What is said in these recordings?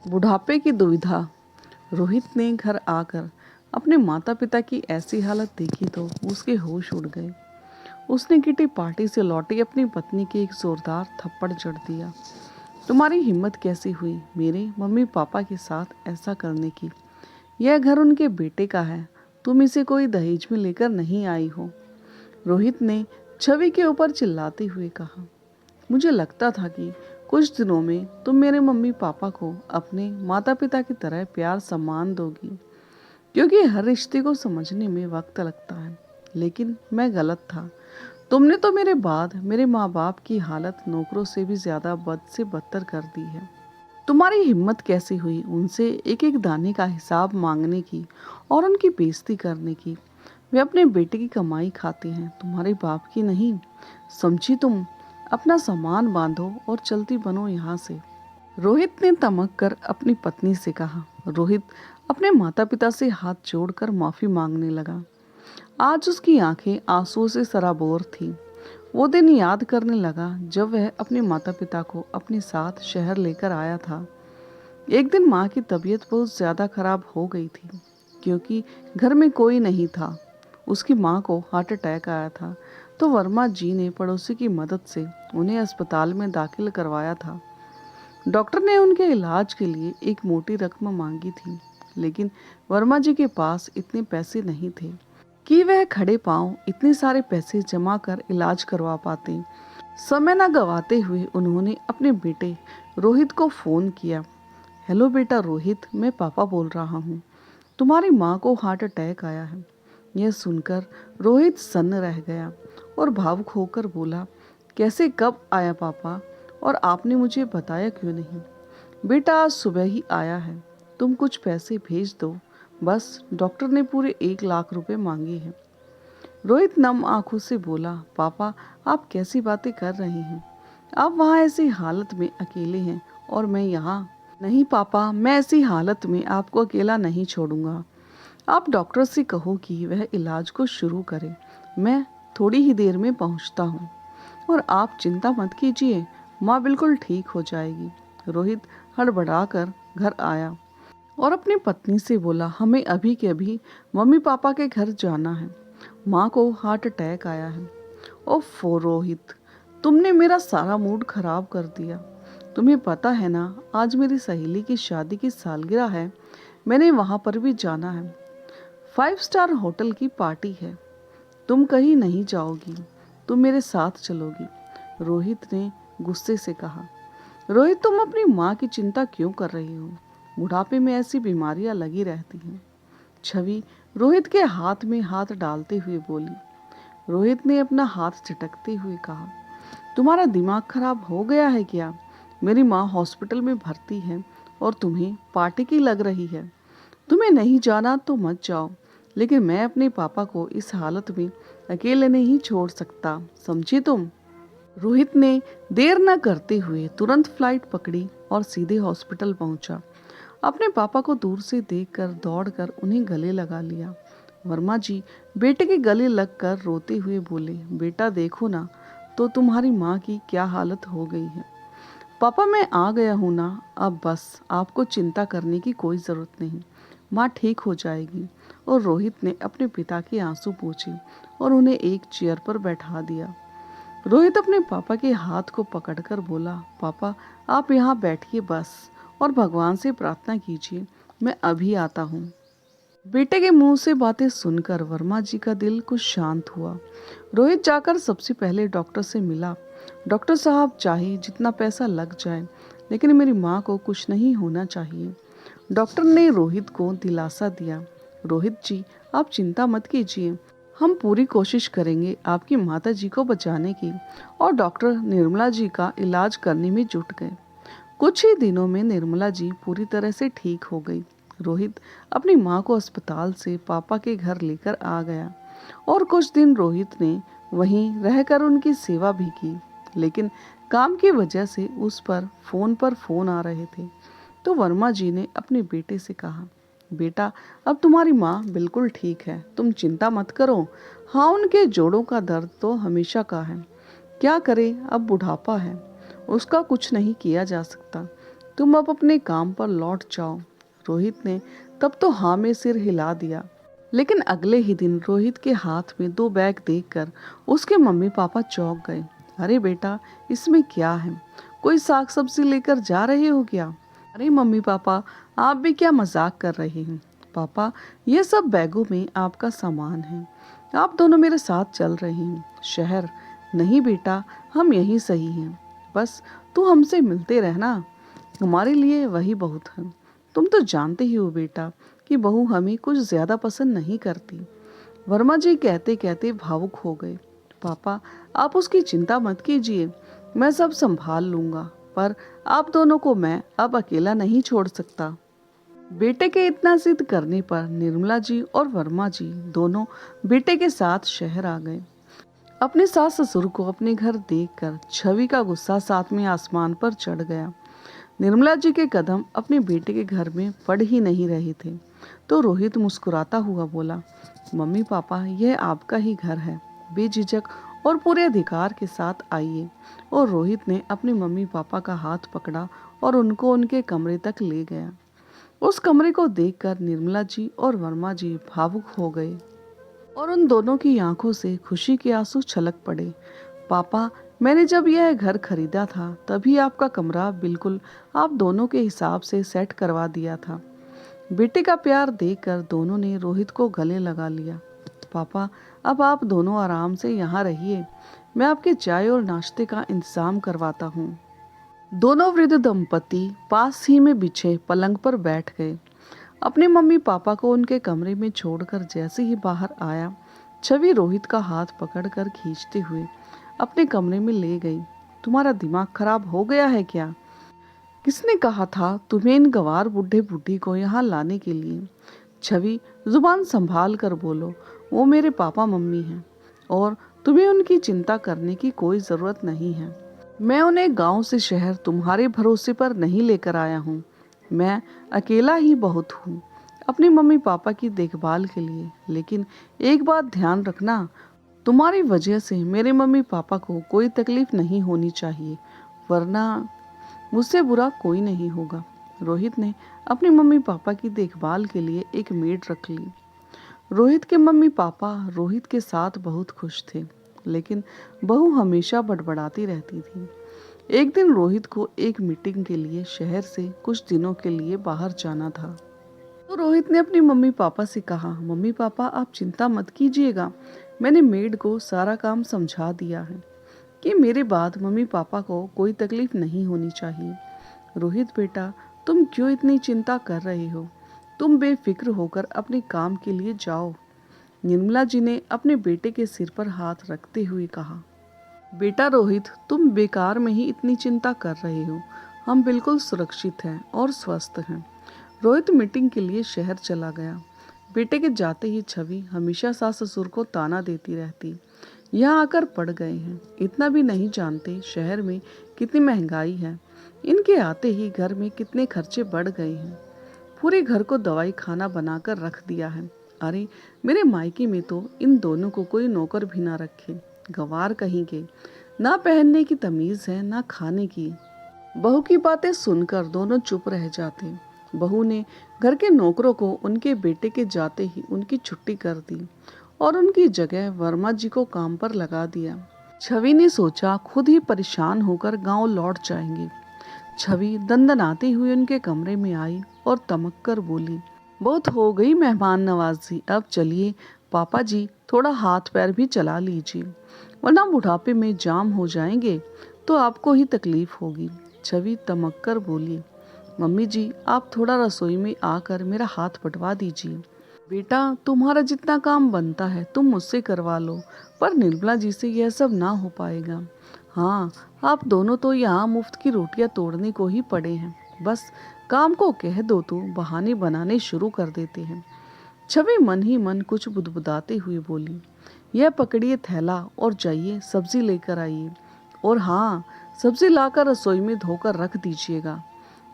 बुढ़ापे की दुविधा। रोहित ने घर आकर अपने माता पिता की ऐसी हालत देखी तो उसके होश उड़ गए। उसने किटी पार्टी से लौटी अपनी पत्नी के एक जोरदार थप्पड़ जड़ दिया। तुम्हारी हिम्मत कैसी हुई मेरे मम्मी पापा के साथ ऐसा करने की? यह घर उनके बेटे का है, तुम इसे कोई दहेज में लेकर नहीं आई हो। रोहित ने छवि के ऊपर चिल्लाते हुए कहा, मुझे लगता था कि कुछ दिनों में तुम मेरे मम्मी पापा को अपने माता पिता की तरह प्यार सम्मान दोगी, क्योंकि हर रिश्ते को समझने में वक्त लगता है। लेकिन मैं गलत था। तुमने तो मेरे बाद मेरे माँ बाप की हालत नौकरों से भी ज्यादा बद से बदतर कर दी है। तुम्हारी हिम्मत कैसे हुई उनसे एक एक दाने का हिसाब मांगने की और उनकी बेइज्जती करने की? वे अपने बेटे की कमाई खाते हैं, तुम्हारे बाप की नहीं। समझी तुम? अपना सामान बांधो और चलती बनो यहाँ से। रोहित ने तमक कर अपनी पत्नी से कहा। रोहित अपने माता पिता से हाथ जोड़कर माफी मांगने लगा। आज उसकी आंखें आंसुओं से सराबोर थीं। वो दिन याद करने लगा जब वह अपने माता पिता को अपने साथ शहर लेकर आया था। एक दिन माँ की तबीयत बहुत ज्यादा खराब हो गई थी, क्योंकि घर में कोई नहीं था। उसकी माँ को हार्ट अटैक आया था, तो वर्मा जी ने पड़ोसी की मदद से उन्हें अस्पताल में दाखिल करवाया था। डॉक्टर ने उनके इलाज के लिए एक मोटी रकम मांगी थी, लेकिन वर्मा जी के पास इतने पैसे नहीं थे कि वह खड़े पांव इतने सारे पैसे जमा कर इलाज करवा पाते। समय न गवाते हुए उन्होंने अपने बेटे रोहित को फोन किया। हेलो बेटा रोहित, मैं पापा बोल रहा हूँ। तुम्हारी माँ को हार्ट अटैक आया है। यह सुनकर रोहित सन्न रह गया और भावुक होकर बोला, कैसे, कब आया पापा? और आपने मुझे बताया क्यों नहीं? बेटा आज सुबह ही आया है, तुम कुछ पैसे भेज दो, बस डॉक्टर ने पूरे 1 लाख रुपए मांगे हैं। रोहित नम आंखों से बोला, पापा आप कैसी बातें कर रहे हैं? आप वहाँ ऐसी हालत में अकेले हैं और मैं यहाँ। नहीं पापा, मैं ऐसी हालत में आपको अकेला नहीं छोड़ूंगा। आप डॉक्टर से कहो कि वह इलाज को शुरू करे। मैं थोड़ी ही देर में पहुँचता हूँ और आप चिंता मत कीजिए, माँ बिल्कुल ठीक हो जाएगी। रोहित हड़बड़ाकर घर आया और अपनी पत्नी से बोला, हमें अभी के अभी मम्मी पापा के घर जाना है, माँ को हार्ट अटैक आया है। ओफो रोहित, तुमने मेरा सारा मूड खराब कर दिया। तुम्हें पता है ना, आज मेरी सहेली की शादी की सालगिरह है, मैंने वहां पर भी जाना है। 5 स्टार होटल की पार्टी है। तुम कहीं नहीं जाओगी, तुम मेरे साथ चलोगी। रोहित ने गुस्से से कहा। रोहित, तुम अपनी माँ की चिंता क्यों कर रही हो? बुढ़ापे में ऐसी बीमारियां लगी रहती हैं। छवि रोहित के हाथ में हाथ डालते हुए बोली। रोहित ने अपना हाथ झटकते हुए कहा, तुम्हारा दिमाग खराब हो गया है क्या? मेरी माँ हॉस्पिटल में भर्ती है और तुम्हें पार्टी की लग रही है। तुम्हें नहीं जाना तो मत जाओ, लेकिन मैं अपने पापा को इस हालत में अकेले नहीं छोड़ सकता, समझी तुम? रोहित ने देर न करते हुए तुरंत फ्लाइट पकड़ी और सीधे हॉस्पिटल पहुंचा। अपने पापा को दूर से देखकर दौड़कर उन्हें गले लगा लिया। वर्मा जी बेटे के गले लगकर रोते हुए बोले, बेटा देखो ना तो तुम्हारी माँ की क्या हालत हो गई है। पापा मैं आ गया हूँ ना, अब बस आपको चिंता करने की कोई ज़रूरत नहीं, माँ ठीक हो जाएगी। और रोहित ने अपने पिता के आंसू पोंछे और उन्हें एक चेयर पर बैठा दिया। रोहित अपने पापा के हाथ को पकड़कर बोला, पापा आप यहाँ बैठिए बस, और भगवान से प्रार्थना कीजिए, मैं अभी आता हूँ। बेटे के मुंह से बातें सुनकर वर्मा जी का दिल कुछ शांत हुआ। रोहित जाकर सबसे पहले डॉक्टर से मिला। डॉक्टर साहब, चाहे जितना पैसा लग जाए, लेकिन मेरी माँ को कुछ नहीं होना चाहिए। डॉक्टर ने रोहित को दिलासा दिया। रोहित जी आप चिंता मत कीजिए, हम पूरी कोशिश करेंगे आपकी माता जी को बचाने की। और डॉक्टर निर्मला जी का इलाज करने में जुट गए। कुछ ही दिनों में निर्मला जी पूरी तरह से ठीक हो गई। रोहित अपनी माँ को अस्पताल से पापा के घर लेकर आ गया और कुछ दिन रोहित ने वहीं रहकर उनकी सेवा भी की। लेकिन काम की वजह से उस पर फोन आ रहे थे, तो वर्मा जी ने अपने बेटे से कहा, बेटा अब तुम्हारी माँ बिल्कुल ठीक है, तुम चिंता मत करो। हाँ, उनके जोड़ों का दर्द तो हमेशा का है, क्या करे, अब बुढ़ापा है, उसका कुछ नहीं किया जा सकता। तुम अब अपने काम पर लौट जाओ। रोहित ने तब तो हाँ में सिर हिला दिया। लेकिन अगले ही दिन रोहित के हाथ में 2 बैग देखकर उसके मम्मी पापा चौंक गए। अरे बेटा, इसमें क्या है? कोई साग सब्जी लेकर जा रहे हो क्या? अरे मम्मी पापा, आप भी क्या मजाक कर रहे हैं? पापा, ये सब बैगों में आपका सामान है। आप दोनों मेरे साथ चल रहे हैं शहर। नहीं बेटा, हम यहीं सही हैं। बस तू हमसे मिलते रहना, हमारे लिए वही बहुत है। तुम तो जानते ही हो बेटा कि बहू हमें कुछ ज्यादा पसंद नहीं करती। वर्मा जी कहते कहते भावुक हो गए। पापा, आप उसकी चिंता मत कीजिए, मैं सब संभाल लूंगा। पर आप दोनों को मैं अब अकेला नहीं छोड़ सकता। बेटे के इतना जिद करने पर निर्मला जी और वर्मा जी दोनों बेटे के साथ शहर आ गए। अपने सास ससुर को अपने घर देखकर छवि का गुस्सा साथ में आसमान पर चढ़ गया। निर्मला जी के कदम अपने बेटे के घर में पड़ ही नहीं रहे थे तो रोहित मुस्कुराता हुआ बोला, मम्मी पापा, यह आपका ही घर है, बेझिझक और पूरे अधिकार के साथ आइए। और रोहित ने अपने मम्मी पापा का हाथ पकड़ा और उनको उनके कमरे तक ले गया। उस कमरे को देखकर निर्मला जी और वर्मा जी भावुक हो गए और उन दोनों की आंखों से खुशी के आंसू छलक पड़े। पापा, मैंने जब यह घर खरीदा था तभी आपका कमरा बिल्कुल आप दोनों के हिसाब से सेट करवा दिया था। बेटे का प्यार देखकर दोनों ने रोहित को गले लगा लिया। पापा, अब आप दोनों आराम से यहाँ रहिए, मैं आपके चाय और नाश्ते का इंतजाम करवाता हूँ। दोनों वृद्ध दंपति पास ही में बिछे पलंग पर बैठ गए। अपने मम्मी पापा को उनके कमरे में छोड़कर जैसे ही बाहर आया, छवि रोहित का हाथ पकड़कर खींचते हुए अपने कमरे में ले गई। तुम्हारा दिमाग खराब हो गया है क्या? किसने कहा था तुम्हें इन गंवार बूढ़े बूढ़ी को यहाँ लाने के लिए? छवि, जुबान संभाल कर बोलो, वो मेरे पापा मम्मी हैं और तुम्हें उनकी चिंता करने की कोई जरूरत नहीं है। मैं उन्हें गांव से शहर तुम्हारे भरोसे पर नहीं लेकर आया हूँ। मैं अकेला ही बहुत हूँ अपनी मम्मी पापा की देखभाल के लिए। लेकिन एक बात ध्यान रखना, तुम्हारी वजह से मेरे मम्मी पापा को कोई तकलीफ नहीं होनी चाहिए, वरना मुझसे बुरा कोई नहीं होगा। रोहित ने अपनी मम्मी पापा की देखभाल के लिए एक मेड रख ली। रोहित के मम्मी पापा रोहित के साथ बहुत खुश थे, लेकिन बहू हमेशा बड़बड़ाती रहती थी। एक दिन रोहित को एक मीटिंग के लिए शहर से कुछ दिनों के लिए बाहर जाना था। तो रोहित ने अपनी मम्मी पापा से कहा, मम्मी पापा, आप चिंता मत कीजिएगा, मैंने मेड को सारा काम समझा दिया है कि मेरे बाद मम्मी पापा को कोई तकलीफ नहीं होनी चाहिए। रोहित बेटा, तुम क्यों इतनी चिंता कर रहे हो? तुम बेफिक्र होकर अपने काम के लिए जाओ। निर्मला जी ने अपने बेटे के सिर पर हाथ रखते हुए कहा, बेटा रोहित, तुम बेकार में ही इतनी चिंता कर रहे हो। हम बिल्कुल सुरक्षित हैं और स्वस्थ हैं। रोहित मीटिंग के लिए शहर चला गया। बेटे के जाते ही छवि हमेशा सास ससुर को ताना देती रहती, यहाँ आकर पड़ गए हैं, इतना भी नहीं जानते शहर में कितनी महंगाई है। इनके आते ही घर में कितने खर्चे बढ़ गए हैं। पूरे घर को दवाई खाना बनाकर रख दिया है। अरे मेरे मायके में तो इन दोनों को कोई नौकर भी ना रखे, गंवार कहीं के। ना पहनने की तमीज है ना खाने की। बहू की बातें सुनकर दोनों चुप रह जाते। बहू ने घर के नौकरों को उनके बेटे के जाते ही उनकी छुट्टी कर दी और उनकी जगह वर्मा जी को काम पर लगा दिया। छवि ने सोचा खुद ही परेशान होकर गांव लौट जाएंगे। छवि दंदनाती हुई उनके कमरे में आई और तमक कर बोली, बहुत हो गई मेहमान नवाजी, अब चलिए पापा जी, थोड़ा हाथ पैर भी चला लीजिए, वरना बुढ़ापे में जाम हो जाएंगे तो आपको ही तकलीफ होगी। छवि तमक कर बोली, मम्मी जी, आप थोड़ा रसोई में आकर मेरा हाथ बंटवा दीजिए। बेटा, तुम्हारा जितना काम बनता है तुम मुझसे करवा लो, पर निर्मला जी से यह सब ना हो पाएगा। हाँ, आप दोनों तो यहाँ मुफ्त की रोटियां तोड़ने को ही पड़े हैं, बस काम को कह दो तो बहाने बनाने शुरू कर देते हैं। छवि मन ही मन कुछ बुदबुदाते हुए बोली, यह पकड़िए थैला और जाइए सब्जी लेकर आइए, और हाँ, सब्जी लाकर रसोई में धोकर रख दीजिएगा।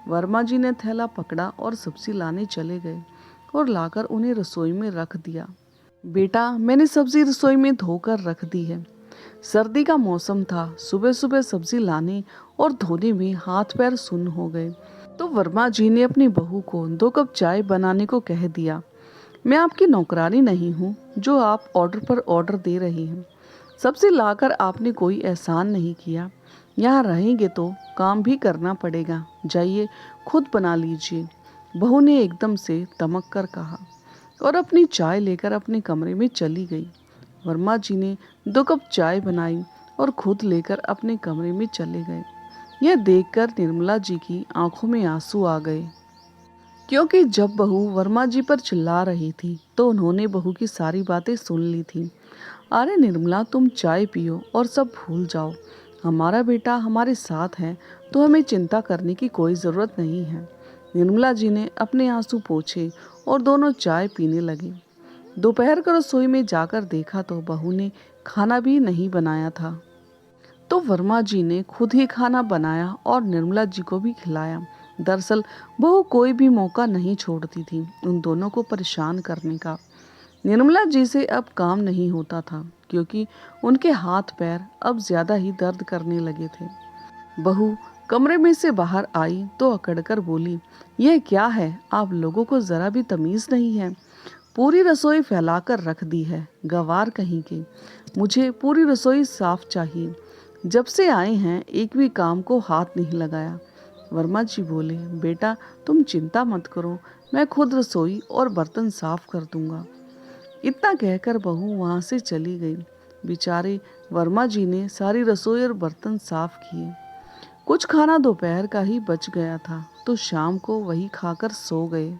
वर्मा जी ने थैला पकड़ा और सब्जी लाने चले गए और लाकर उन्हें रसोई में रख दिया। बेटा, मैंने सब्जी रसोई में धोकर रख दी है। सर्दी का मौसम था, सुबह सुबह सब्जी लाने और धोने में हाथ पैर सुन्न हो गए। तो वर्मा जी ने अपनी बहू को 2 कप चाय बनाने को कह दिया। मैं आपकी नौकरानी नहीं हूँ जो आप ऑर्डर पर ऑर्डर दे रही हैं। सब्जी लाकर आपने कोई एहसान नहीं किया। यहाँ रहेंगे तो काम भी करना पड़ेगा, जाइए खुद बना लीजिए। बहू ने एकदम से तमक कर कहा और अपनी चाय लेकर अपने कमरे में चली गई। वर्मा जी ने 2 कप चाय बनाई और खुद लेकर अपने कमरे में चले गए। यह देखकर निर्मला जी की आंखों में आंसू आ गए, क्योंकि जब बहू वर्मा जी पर चिल्ला रही थी तो उन्होंने बहू की सारी बातें सुन ली थी। अरे निर्मला, तुम चाय पियो और सब भूल जाओ। हमारा बेटा हमारे साथ है तो हमें चिंता करने की कोई ज़रूरत नहीं है। निर्मला जी ने अपने आंसू पोंछे और दोनों चाय पीने लगे। दोपहर को रसोई में जाकर देखा तो बहू ने खाना भी नहीं बनाया था। तो वर्मा जी ने खुद ही खाना बनाया और निर्मला जी को भी खिलाया। दरअसल बहू कोई भी मौका नहीं छोड़ती थी उन दोनों को परेशान करने का। निर्मला जी से अब काम नहीं होता था, क्योंकि उनके हाथ पैर अब ज्यादा ही दर्द करने लगे थे। बहू कमरे में से बाहर आई तो अकड़कर बोली, यह क्या है? आप लोगों को जरा भी तमीज नहीं है। पूरी रसोई फैलाकर रख दी है, गवार कहीं के। मुझे पूरी रसोई साफ चाहिए। जब से आए हैं एक भी काम को हाथ नहीं लगाया। वर्मा जी बोले, बेटा तुम चिंता मत करो, मैं खुद रसोई और बर्तन साफ कर दूंगा। इतना कहकर बहू वहां से चली गई। बेचारे वर्मा जी ने सारी रसोई और बर्तन साफ किए। कुछ खाना दोपहर का ही बच गया था तो शाम को वही खाकर सो गए।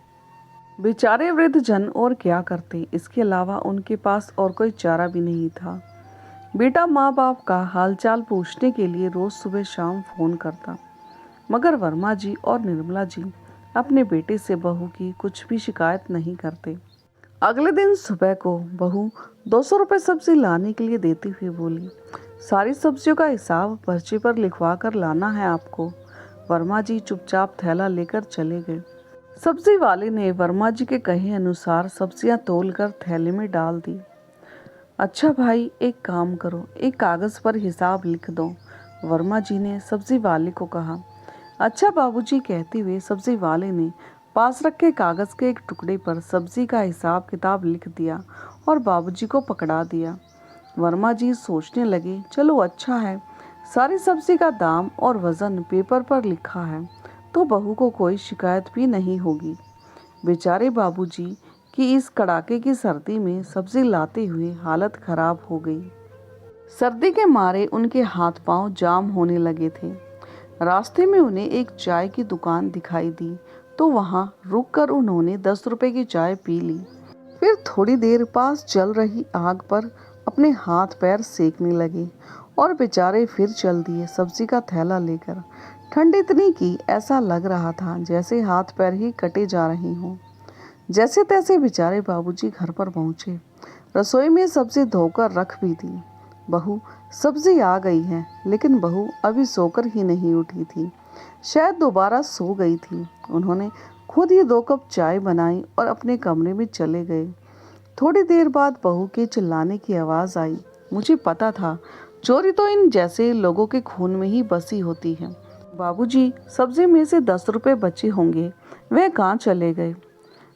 बेचारे वृद्ध जन और क्या करते, इसके अलावा उनके पास और कोई चारा भी नहीं था। बेटा माँ बाप का हालचाल पूछने के लिए रोज सुबह शाम फोन करता, मगर वर्मा जी और निर्मला जी अपने बेटे से बहू की कुछ भी शिकायत नहीं करते। अगले दिन सुबह को बहू 200 रुपये सब्जी लाने के लिए देती हुई बोली, सारी सब्जियों का हिसाब पर्चे पर लिखवा कर लाना है आपको। वर्मा जी चुपचाप थैला लेकर चले गए। सब्जी वाले ने वर्मा जी के कहे अनुसार सब्जियां तोलकर थैले में डाल दी। अच्छा भाई, एक काम करो, एक कागज़ पर हिसाब लिख दो, वर्मा जी ने सब्जी वाले को कहा। अच्छा बाबूजी, कहते हुए सब्जी वाले ने पास रखे कागज़ के एक टुकड़े पर सब्जी का हिसाब किताब लिख दिया और बाबूजी को पकड़ा दिया। वर्मा जी सोचने लगे, चलो अच्छा है, सारी सब्जी का दाम और वज़न पेपर पर लिखा है तो बहू को कोई शिकायत भी नहीं होगी। बेचारे बाबूजी की इस कड़ाके की सर्दी में सब्जी लाते हुए हालत खराब हो गई। सर्दी के मारे उनके हाथ पांव जाम होने लगे थे। रास्ते में उन्हें एक चाय की दुकान दिखाई दी तो वहां रुककर उन्होंने 10 रुपए की चाय पी ली। फिर थोड़ी देर पास जल रही आग पर अपने हाथ पैर सेकने लगे और बेचारे फिर चल दिए सब्जी का थैला लेकर। ठंड इतनी की ऐसा लग रहा था जैसे हाथ पैर ही कटे जा रहे हों। जैसे तैसे बेचारे बाबूजी घर पर पहुंचे। रसोई में सब्जी धोकर रख भी दी। बहू, सब्जी आ गई है, लेकिन बहू अभी सोकर ही नहीं उठी थी, शायद दोबारा सो गई थी। उन्होंने खुद ही 2 कप चाय बनाई और अपने कमरे में चले गए। थोड़ी देर बाद बहू के चिल्लाने की आवाज़ आई। मुझे पता था, चोरी तो इन जैसे लोगों के खून में ही बसी होती है। बाबूजी, सब्जी में से 10 रुपए बचे होंगे, वह कहाँ चले गए?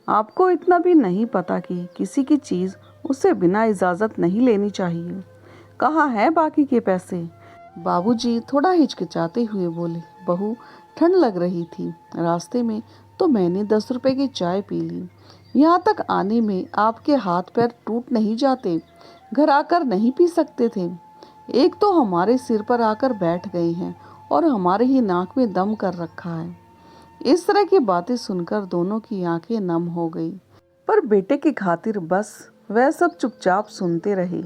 आपको इतना भी नहीं पता कि किसी की चीज़ उससे बिना इजाज़त नहीं लेनी चाहिए? कहाँ है बाकी के पैसे? बाबूजी थोड़ा हिचकिचाते हुए बोले, बहू ठंड लग रही थी रास्ते में तो मैंने 10 रुपए की चाय पी ली। यहाँ तक आने में आपके हाथ पैर टूट नहीं जाते? घर आकर नहीं पी सकते थे? एक तो हमारे सिर पर आकर बैठ गए हैं और हमारे ही नाक में दम कर रखा है। इस तरह की बातें सुनकर दोनों की आंखें नम हो गई, पर बेटे की खातिर बस वह सब चुपचाप सुनते रहे।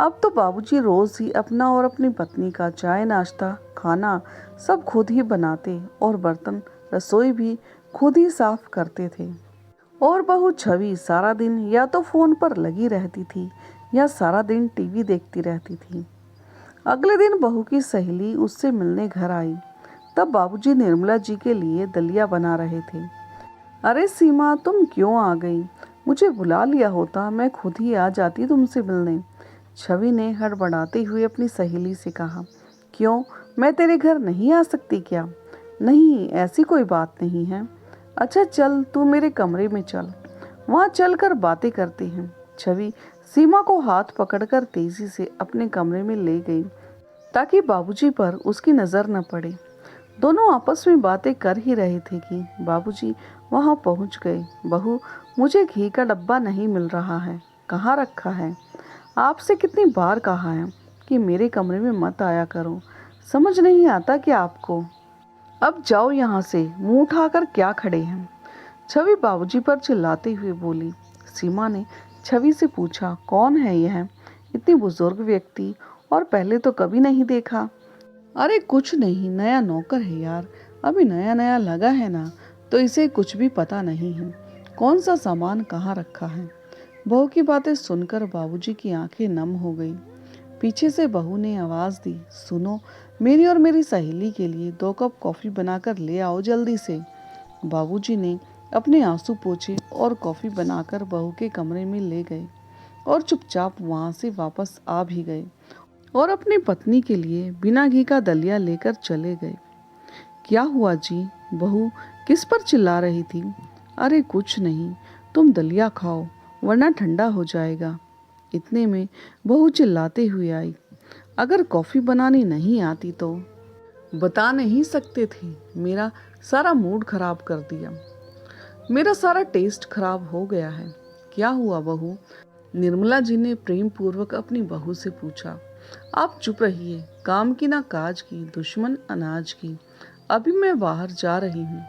अब तो बाबूजी रोज ही अपना और अपनी पत्नी का चाय नाश्ता खाना सब खुद ही बनाते और बर्तन रसोई भी खुद ही साफ करते थे। और बहू छवि सारा दिन या तो फोन पर लगी रहती थी या सारा दिन टीवी देखती रहती थी। अगले दिन बहू की सहेली उससे मिलने घर आई। तब बाबूजी निर्मला जी के लिए दलिया बना रहे थे। अरे सीमा, तुम क्यों आ गई? मुझे बुला लिया होता, मैं खुद ही आ जाती तुमसे मिलने। छवि ने हड़बड़ाते हुए अपनी सहेली से कहा। क्यों, मैं तेरे घर नहीं आ सकती क्या? नहीं, ऐसी कोई बात नहीं है। अच्छा चल, तू मेरे कमरे में चल, वहाँ चलकर बातें करते हैं। छवि सीमा को हाथ पकड़कर तेजी से अपने कमरे में ले गई ताकि बाबूजी पर उसकी नज़र न पड़े। दोनों आपस में बातें कर ही रहे थे कि बाबूजी वहां पहुंच गए। बहू, मुझे घी का डब्बा नहीं मिल रहा है, कहाँ रखा है? आपसे कितनी बार कहा है कि मेरे कमरे में मत आया करो, समझ नहीं आता कि आपको? अब जाओ यहाँ से, मुंह उठाकर क्या खड़े हैं? छवि बाबूजी पर चिल्लाते हुए बोली। सीमा ने छवि से पूछा, कौन है यह इतनी बुजुर्ग व्यक्ति, और पहले तो कभी नहीं देखा। अरे कुछ नहीं, नया नौकर है यार, अभी नया नया लगा है ना, तो इसे कुछ भी पता नहीं है कौन सा सामान कहाँ रखा है। बहू की बातें सुनकर बाबूजी की आंखें नम हो गई। पीछे से बहू ने आवाज दी, सुनो, मेरी और मेरी सहेली के लिए 2 कप कॉफी बनाकर ले आओ जल्दी से। बाबूजी ने अपने आंसू पोंछे और कॉफी बनाकर बहू के कमरे में ले गए और चुपचाप वहां से वापस आ भी गए और अपनी पत्नी के लिए बिना घी का दलिया लेकर चले गए। क्या हुआ जी? बहू किस पर चिल्ला रही थी? अरे कुछ नहीं, तुम दलिया खाओ वरना ठंडा हो जाएगा। इतने में बहू चिल्लाते हुए आई, अगर कॉफी बनानी नहीं आती तो बता नहीं सकते थे? मेरा सारा मूड खराब कर दिया, मेरा सारा टेस्ट खराब हो गया है। क्या हुआ बहू? निर्मला जी ने प्रेम पूर्वक अपनी बहू से पूछा। आप चुप रहिए, काम की ना काज की, दुश्मन अनाज की। अभी मैं बाहर जा रही हूँ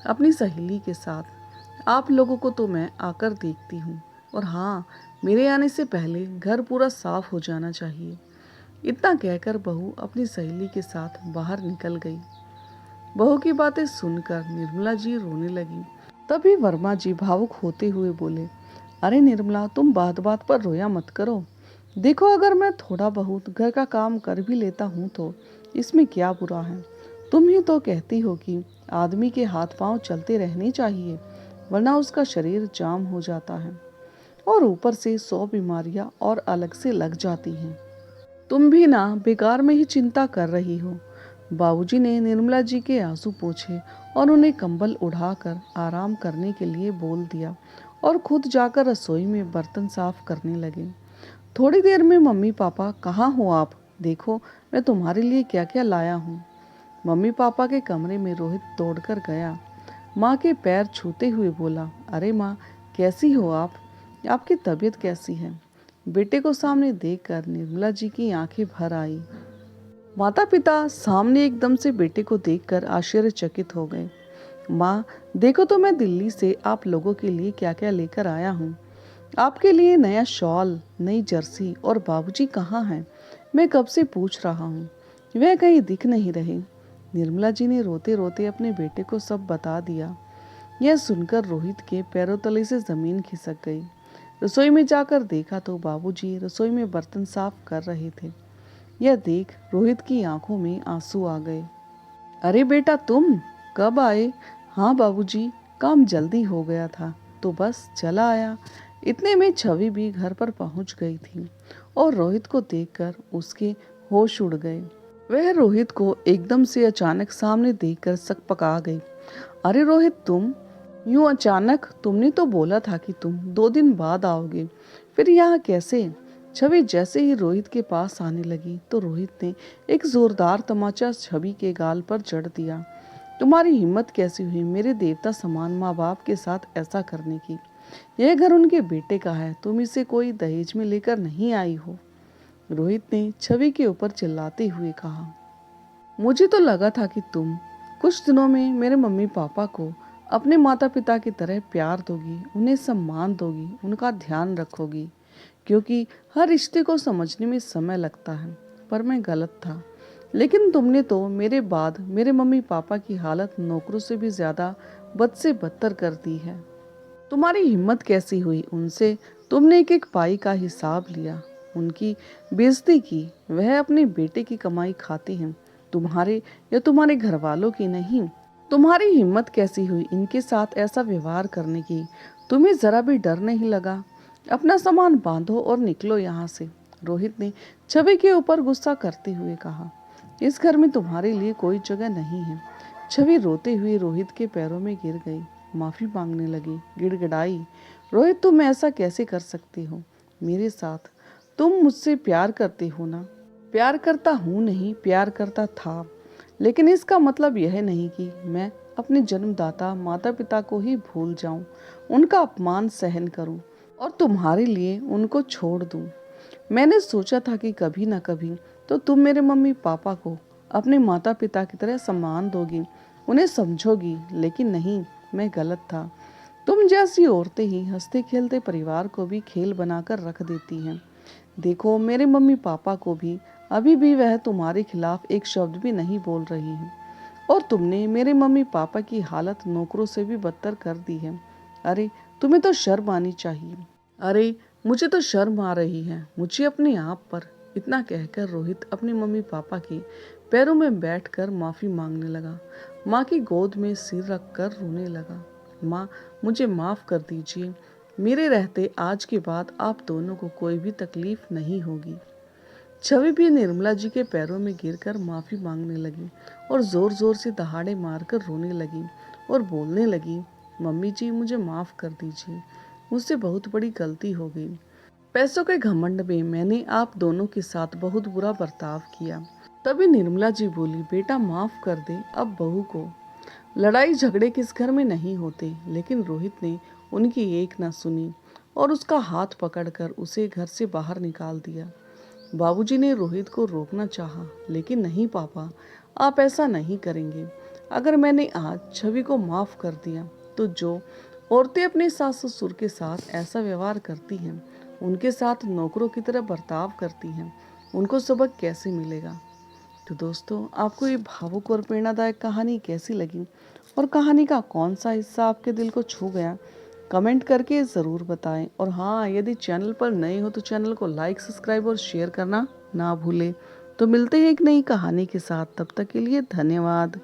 अपनी सहेली के साथ, आप लोगों को तो मैं आकर देखती हूँ। और हाँ, मेरे आने से पहले घर पूरा साफ हो जाना चाहिए। इतना कहकर बहू अपनी सहेली के साथ बाहर निकल गई। बहू की बातें सुनकर निर्मला जी रोने लगी। तभी वर्मा जी भावुक होते हुए बोले, अरे निर्मला, तुम बात बात पर रोया मत करो। देखो, अगर मैं थोड़ा बहुत घर का काम कर भी लेता हूँ तो इसमें क्या बुरा है? तुम ही तो कहती हो कि आदमी के हाथ पांव चलते रहने चाहिए, वरना उसका शरीर जाम हो जाता है और ऊपर से 100 बीमारियां और अलग से लग जाती हैं। तुम भी ना बेकार में ही चिंता कर रही हो। बाबूजी ने निर्मला जी के आंसू पोंछे और उन्हें कंबल उड़ाकर आराम करने के लिए बोल दिया और खुद जाकर रसोई में बर्तन साफ करने लगे। थोड़ी देर में मम्मी पापा, कहाँ हो आप? देखो मैं तुम्हारे लिए क्या क्या लाया हूँ। मम्मी पापा के कमरे में रोहित दौड़कर गया, माँ के पैर छूते हुए बोला, अरे माँ, कैसी हो आप? आपकी तबीयत कैसी है? बेटे को सामने देखकर निर्मला जी की आंखें भर आई। माता पिता सामने एकदम से बेटे को देखकर आश्चर्यचकित हो गए। माँ, देखो तो मैं दिल्ली से आप लोगों के लिए क्या क्या लेकर आया हूँ। आपके लिए नया शॉल, नई जर्सी। और बाबूजी कहाँ हैं? मैं कब से पूछ रहा हूँ, वह कहीं दिख नहीं रहे। निर्मला जी ने रोते रोते अपने बेटे को सब बता दिया। यह सुनकर रोहित के पैरों तले से जमीन खिसक गई। रसोई में जाकर देखा तो बाबूजी रसोई में बर्तन साफ कर रहे थे। यह देख रोहित की आंखों में आंसू आ गए। अरे बेटा, तुम कब आए? हाँ बाबूजी, काम जल्दी हो गया था तो बस चला आया। इतने में छवि भी घर पर पहुंच गई थी और रोहित को देखकर उसके होश उड़ गए। वह रोहित को एकदम से अचानक सामने देखकर सकपका गई। अरे रोहित, तुम यूं अचानक? तुमने तो बोला था कि तुम 2 दिन बाद आओगे, फिर यहाँ कैसे? छवि जैसे ही रोहित के पास आने लगी तो रोहित ने एक जोरदार तमाचा छवि के गाल पर जड़ दिया। तुम्हारी हिम्मत कैसी हुई मेरे देवता समान माँ बाप के साथ ऐसा करने की? यह घर उनके बेटे का है, तुम इसे कोई दहेज में लेकर नहीं आई हो। रोहित ने छवि के ऊपर चिल्लाते हुए कहा, मुझे तो लगा था कि तुम कुछ दिनों में मेरे मम्मी पापा को अपने माता पिता की तरह प्यार दोगी, उन्हें सम्मान दोगी, उनका ध्यान रखोगी, क्योंकि हर रिश्ते को समझने में समय लगता है। पर मैं गलत था। लेकिन तुमने तो मेरे बाद मेरे मम्मी पापा की हालत नौकरों से भी ज्यादा बद से बदतर कर दी है। तुम्हारी हिम्मत कैसी हुई उनसे? तुमने एक एक पाई का हिसाब लिया, उनकी बेइज्जती की। वह अपने बेटे की कमाई खाते हैं, तुम्हारे या तुम्हारे घर वालों की नहीं। तुम्हारी हिम्मत कैसी हुई इनके साथ ऐसा व्यवहार करने की? तुम्हें जरा भी डर नहीं लगा? अपना सामान बांधो और निकलो यहाँ से। रोहित ने छवि के ऊपर गुस्सा करते हुए कहा, इस घर में तुम्हारे लिए कोई जगह नहीं है। छवि रोते हुए रोहित के पैरों में गिर गई, माफी मांगने लगी, गिड़गिड़ाई, रोहित तुम ऐसा कैसे कर सकती हो मेरे साथ? तुम मुझसे प्यार करते हो ना? प्यार करता हूँ नहीं, प्यार करता था, लेकिन इसका मतलब यह नहीं कि मैं अपने जन्मदाता माता पिता को ही भूल जाऊं, उनका अपमान सहन करूं और तुम्हारे लिए उनको छोड़ दूं। मैंने सोचा था कि कभी ना कभी तो तुम मेरे मम्मी पापा को अपने माता पिता की तरह सम्मान दोगी, उन्हें समझोगी, लेकिन नहीं, मैं गलत था। तुम जैसी औरतें ही हंसते खेलते परिवार को भी खेल बनाकर रख देती हैं। देखो मेरे मम्मी पापा को भी अभी भी वह तुम्हारे खिलाफ एक शब्द भी नहीं बोल रही हैं, और तुमने मेरे मम्मी पापा की हालत नौकरों से भी बदतर कर दी है। अरे तुम्हें तो शर्म आनी चाहिए। अरे मुझे तो शर्म आ रही है, मुझे अपने आप पर। इतना कहकर रोहित अपनी मम्मी पापा के पैरों में बैठकर माफी मांगने लगा, माँ की गोद में सिर रखकर रोने लगा। माँ, मुझे माफ कर दीजिए, मेरे रहते आज के बाद आप दोनों को कोई भी तकलीफ नहीं होगी। छवि भी निर्मला जी के पैरों में गिरकर माफी मांगने लगी और जोर जोर से दहाड़े मारकर रोने लगी और बोलने लगी, मम्मी जी मुझे माफ कर दीजिए, मुझसे बहुत बड़ी गलती हो गई। पैसों के घमंड में मैंने आप दोनों के साथ बहुत बुरा बर्ताव किया। तभी निर्मला जी बोली, बेटा माफ कर दे अब बहू को। लड़ाई झगड़े किस घर में नहीं होते, लेकिन रोहित ने उनकी एक ना सुनी और उसका हाथ पकड़कर उसे घर से बाहर निकाल दिया। बाबूजी ने रोहित को रोकना चाहा, लेकिन नहीं पापा, आप ऐसा नहीं करेंगे। अगर मैंने आज छवि को माफ कर दिया तो जो औरतें अपने सास ससुर के साथ ऐसा व्यवहार करती हैं, उनके साथ नौकरों की तरह बर्ताव करती हैं, उनको सबक कैसे मिलेगा? तो दोस्तों, आपको ये भावुक और प्रेरणादायक कहानी कैसी लगी और कहानी का कौन सा हिस्सा आपके दिल को छू गया, कमेंट करके ज़रूर बताएं। और हाँ, यदि चैनल पर नए हो तो चैनल को लाइक, सब्सक्राइब और शेयर करना ना भूलें। तो मिलते हैं एक नई कहानी के साथ, तब तक के लिए धन्यवाद।